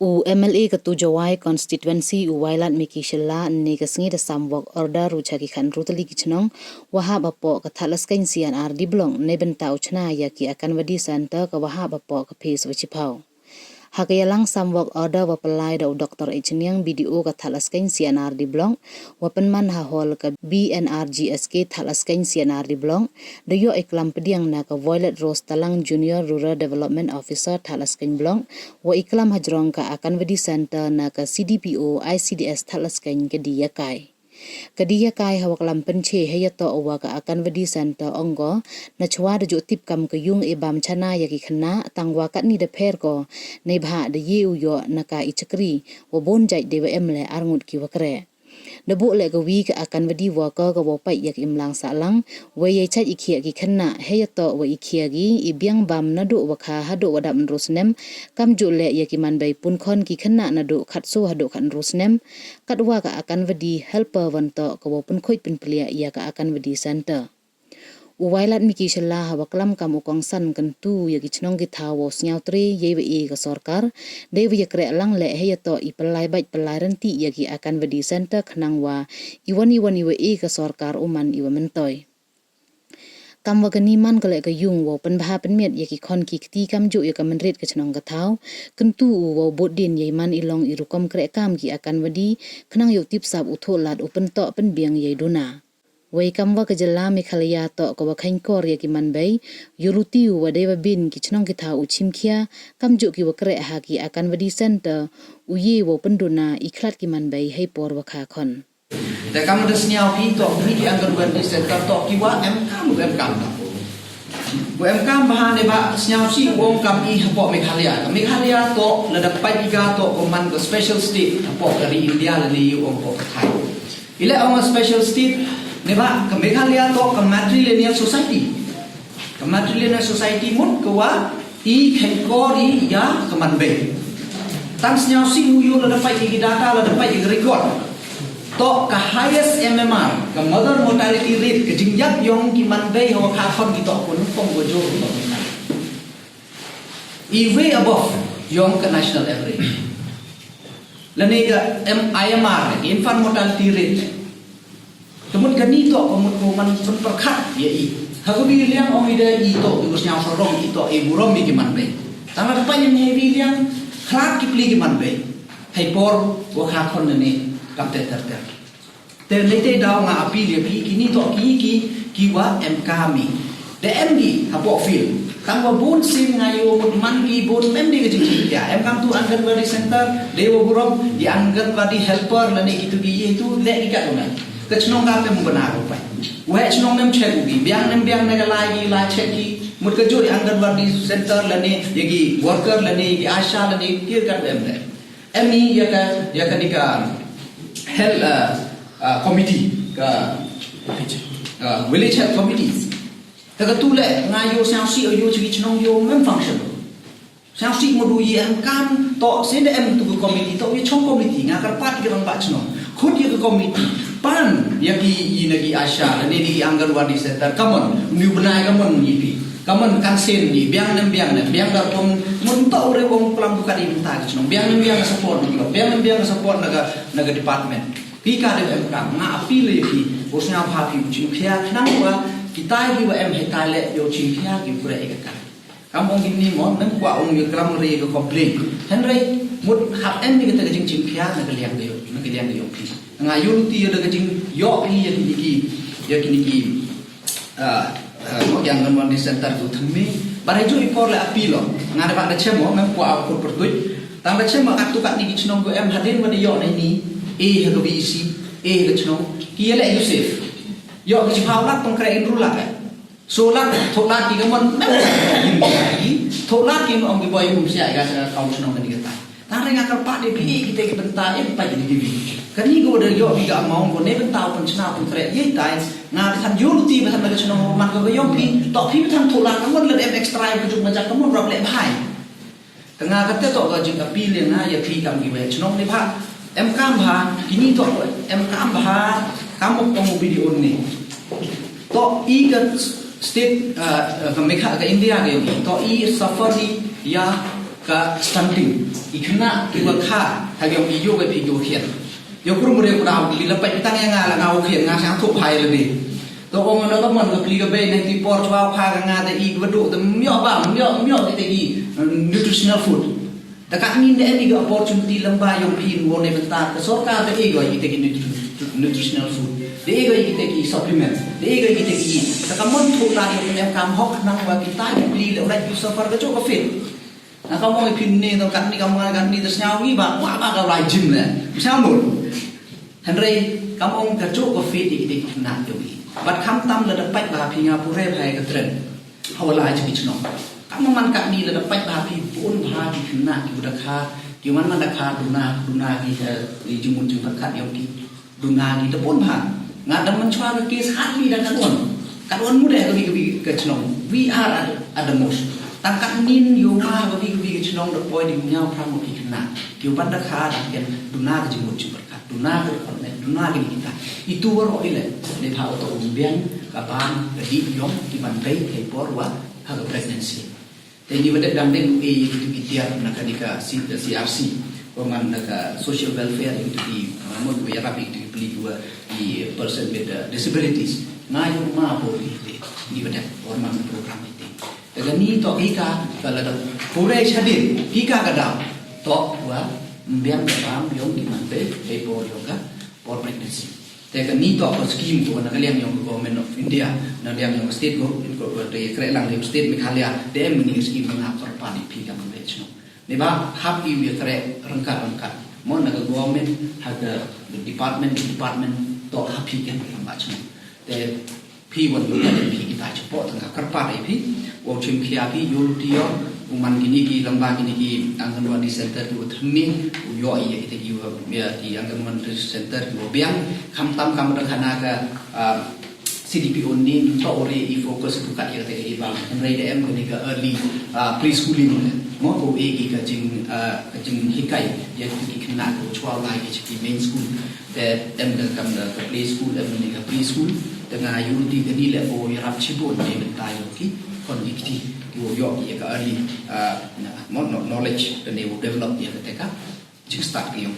MLA ketu Jawai constituency Wailat Miki Shella ni kasngi da samwak order rucha ki khan rutali ki chnong wahab apo ka thalas kain sian RD blong ne benta uchna ya ki akan wadi center ka wahab apo ka phase wachipau hakayalang samwak order wa pelai da Dr. Echniang BDO ka thalas kain sian RD blong wa penman ha hol ka BNRGSK thalas kain sian RD blong da yo iklam pediang na ka Violet Rose Talang Junior Rural Development Officer thalas kain blong wa iklam hajrong ka akan wadi center na ka CDPO ICDS thalas kain ke dia kai Kadiya kai hawak lampen che hayato awa ka akan wadi center onggo na chwa da jo tip kam ka yung ibam chana yaki khana tangwa kat ni da pher ko nei bha da ye uyo na ka ichakri wa bon jai de emle arngut ki wakre da bu le ka wi ka akan wadi wa ka wo pai yak imlang sa lang we ye chat ikhia ki khana hayato wa ikhia gi ibyang bam na do wa kha hado wa dam rusnem kam ju le yaki man bai pun khon ki khana na do khat so hado khan rusnem kadwa ka akan wadi helper wanto ka wo pun khoi pin plia ya ka akan wadi center Uwailat Miki Shella hawaklam kam ukong san kentu yaki chnong ki thawo snyautre ye e ka sarkar dewi yakre lang le heyato ipelai bait pelai renti yaki akan wadi center khnangwa iwan iwe e ka sarkar uman iwa mentoi kam wagani man kale ka yung wo pen bha pen met yaki khon ki kti kam ju ya ka menret ka chnong ka thaw kentu wo bodin ye man ilong irukom kre kam ki akan wadi khnang yok tip sap utho lat open to pen biang ye duna Wai kam wa ka jala Meghalaya to ka wa khain kor ya ki man bai yuruti wa deva bin ki chnong ki tha uchim khia kam ju ki wa kre ha ki akan wadi center uye wo penduna ikhlat ki man bai hei por wa kha khon da kam da snyau ki to ki anggar wadi center to ki wa em kam wa em kam bahan ne ba snyau si wong kam I hapo Meghalaya to la da pai ga to ko man ko special state hapo dari India la ni wong ko Thai ila ang special state Neba ke Meghalaya to ke matrilineal society mun kewa I kengkori ya kemanbe tang snyau si uyu la dapat I data la dapat I record to ke highest MMR ke mother mortality rate ke jingjak yong ki manbe ho kha khon ki to pun pong bojo to I way above yong ke national average lani ke IMR infant mortality rate Kemudian kani to man perkat ya I. Hago bi liang ong ida I to terus nyau sorong I to burom ki man be. Tama pa nya bi liang khlak ki pli ki man be. Hai por wo kha khon ne kam te ter ter. Te lete daw nga api le bi kini to ki wa em kami. De em gi hapo fil. Tang wa bun sim ngayo man gi bun mem di ki ya. Em kam tu Anganwadi center dewa burom di Anganwadi helper lane gitu gi itu le ki ka una. Kecnong kami membenar rupai. Wah cnong nem cek ugi. Biang naga lagi la ceki. Mut kejut Anganwadi center lani yagi worker lani yagi asha lani kir kan emre. Emi ya ka nika health committee ka village health committee. Taka tule ngayo sang si ayo ceki cnong yo mem function. Sang si modu ye kan to sende em tu committee to ye chong committee ngakar pat ki rang ba cnong. Khud ye committee pan yaki inagi asha ni di Anganwadi center kamon new benai kamon yipi kamon kansen ni biang dar pom mun ta ore wong pelam buka di minta cnong biang support ni biang support naga department ki ka de em kam nga api le ki osnya pha pi chin khia khnang wa kita gi wa em hetale yo chin khia gi pura eka ka kamong gini mo nan kwa ong ye kram re ko complain henry mut hap em ni kita jing chin khia naga liang de yo ki nga yuruti ada kecing yo I yang niki yang Anganwadi center tu thami bare ju ipor le api lo nga dapat da chemo mem kwa ko pertui tang da chemo kat tu kat niki chnong go em hadin wadi yo ni e ha bi isi e le chnong ki le Yusuf yo ki phaulat tong kre inru la solat tholat ki gamon tholat ki ong ki boy um sia ga sa kaum chnong ni ka tang nga ka pa de bi kita ke benta e pa ni bi kani go de yo biga mau go ne bentau pun chna pun kre ye tai nga than yuruti ba than ga chno man go yo pi to pi than thola kamon le em extra ko juk ma jak kamon rob le bhai tanga ka te to ga jing ka pi le na ye pi kam gi we chno ne bha em kam bha kini to em kam bha kam ko video ni to I ka state ka Meghalaya ka India ga yo to I safari ya ka stunting ikna kiwa kha thagyo iyo ga video khian yo kuru mure ku da li la pai tang nga la ngau khian nga sang thu phai le bi to ong no ga mon ga pli ga be ne ti por chwa kha ga nga da I ga do da myo ba myo te gi nutritional food da ka min de ni ga opportunity lamba yo pin wo ne benta ka sorkar da ga I te gi nutritional food de ga I te gi supplements de ga I te gi da ka mon thu la yo ne kam hok nang wa kita pli le ra you suffer ga cho ka fit nah kamu ipin ni, kamu kan ni terus nyawi bang, apa kau rajin lah, macam mana? Henry, kamu kerja kopi di nak jogi, but kamu tam le dapat bahapi ngapure bahaya ketren, awal aja bicno. Kamu man kat ni le dapat bahapi pun bahapi nak udah kah, gimana nak kah duna di jumun berkat yang ki, duna di tepun bah, ngada mencuat kes hati dan kaduan muda kebi kecno, we are at the most. Tangkat nin yoma gabi chenong the point di nyau pramu ikna ki banda kha dan duna ke jimut berkat duna ke duna ke kita itu waro ile ne tha to umbian kapan di yom di bantai ke porwa ha presidency te ni wada dam den e itu dia nakadika CRC peman naka social welfare itu di mon we rapi itu beli dua di person with disabilities ngayo ma bo ni wada orman program itu dengan ni to kita kalau ada pura hadir kita kadang to wa biang dalam biang di mana por yoga por pregnancy dengan ni to scheme tu nak liang yang government of India nak liang yang state go de kerelang di state Meghalaya dem ni scheme mengapa pani pi kan convention ni ba hab I we kere rangka mon nak government ada department to happy kan macam de pi wan yo pi kita cepat tengah kerpa pi wo chim khia pi yo tio uman gini ki lamba gini ki anganwadi center tu thmi yo I ite ki wo ya ki anganwadi center ki biang kham tam kam da khana ka CDP onni to ore I focus buka ya te ki bang rei de em ni ka early preschooling mo ko e ki ka jing hikai ya ki khna ko chwa lai ki main school that em da kam da play school em ni ka preschool dengan unity gani le o yarap chibon ni bentai ki connectivity wo yo ki ka early knowledge dan develop ya ka jing start ki